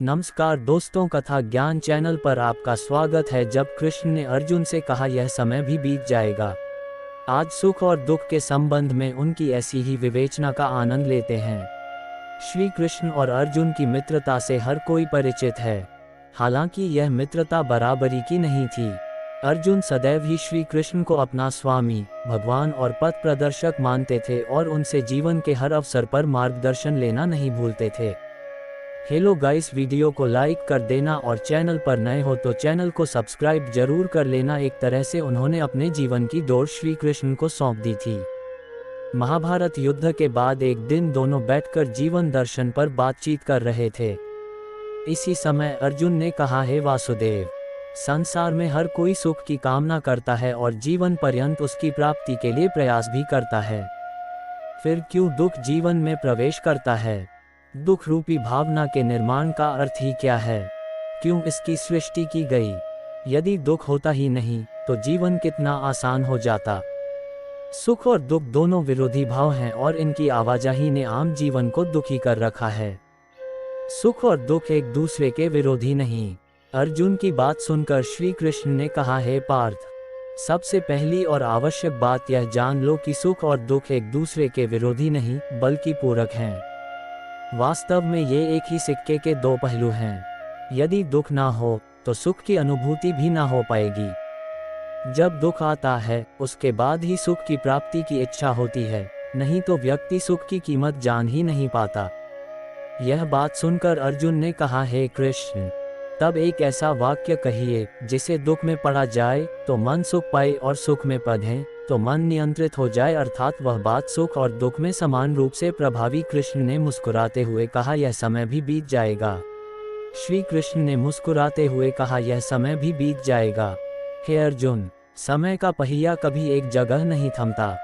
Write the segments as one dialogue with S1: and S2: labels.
S1: नमस्कार दोस्तों, कथा ज्ञान चैनल पर आपका स्वागत है। जब कृष्ण ने अर्जुन से कहा यह समय भी बीत जाएगा, आज सुख और दुख के संबंध में उनकी ऐसी ही विवेचना का आनंद लेते हैं। श्री कृष्ण और अर्जुन की मित्रता से हर कोई परिचित है। हालांकि यह मित्रता बराबरी की नहीं थी। अर्जुन सदैव ही श्री कृष्ण को अपना स्वामी, भगवान और पथ प्रदर्शक मानते थे और उनसे जीवन के हर अवसर पर मार्गदर्शन लेना नहीं भूलते थे। हेलो गाइस, वीडियो को लाइक कर देना और चैनल पर नए हो तो चैनल को सब्सक्राइब जरूर कर लेना। एक तरह से उन्होंने अपने जीवन की दौड़ श्री कृष्ण को सौंप दी थी। महाभारत युद्ध के बाद एक दिन दोनों बैठकर जीवन दर्शन पर बातचीत कर रहे थे। इसी समय अर्जुन ने कहा, हे वासुदेव, संसार में हर कोई सुख की कामना करता है और जीवन पर्यंत उसकी प्राप्ति के लिए प्रयास भी करता है। फिर क्यों दुख जीवन में प्रवेश करता है? दुख रूपी भावना के निर्माण का अर्थ ही क्या है? क्यों इसकी सृष्टि की गई? यदि दुख होता ही नहीं तो जीवन कितना आसान हो जाता। सुख और दुख दोनों विरोधी भाव हैं और इनकी आवाजाही ने आम जीवन को दुखी कर रखा है। सुख और दुख एक दूसरे के विरोधी नहीं। अर्जुन की बात सुनकर श्री कृष्ण ने कहा, हे पार्थ, सबसे पहली और आवश्यक बात यह जान लो कि सुख और दुख एक दूसरे के विरोधी नहीं बल्कि पूरक हैं। वास्तव में ये एक ही सिक्के के दो पहलू हैं। यदि दुख ना हो तो सुख की अनुभूति भी ना हो पाएगी। जब दुख आता है उसके बाद ही सुख की प्राप्ति की इच्छा होती है, नहीं तो व्यक्ति सुख की कीमत जान ही नहीं पाता। यह बात सुनकर अर्जुन ने कहा, हे कृष्ण, तब एक ऐसा वाक्य कहिए जिसे दुख में पड़ा जाए तो मन सुख पाए और सुख में पड़े तो मन नियंत्रित हो जाए, अर्थात वह बात सुख और दुख में समान रूप से प्रभावी। कृष्ण ने मुस्कुराते हुए कहा, यह समय भी बीत जाएगा। श्री कृष्ण ने मुस्कुराते हुए कहा, यह समय भी बीत जाएगा। हे अर्जुन, समय का पहिया कभी एक जगह नहीं थमता।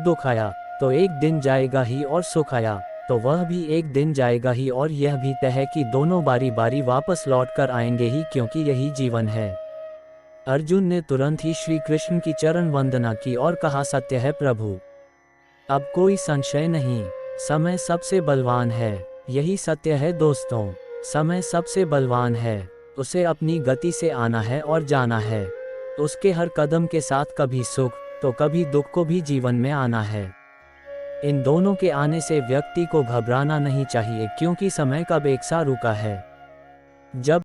S1: दुख आया तो एक दिन जाएगा ही और सुख आया तो वह भी एक दिन जाएगा ही, और यह भी तय है कि दोनों बारी बारी वापस लौट कर आएंगे ही, क्योंकि यही जीवन है। अर्जुन ने तुरंत ही श्री कृष्ण की चरण वंदना की और कहा, सत्य है प्रभु, अब कोई संशय नहीं, समय सबसे बलवान है। यही सत्य है दोस्तों, समय सबसे बलवान है। उसे अपनी गति से आना है और जाना है। उसके हर कदम के साथ कभी सुख तो कभी दुख को भी जीवन में आना है। इन दोनों के आने से व्यक्ति को घबराना नहीं चाहिए, क्योंकि समय कब एक सा रुका है। जब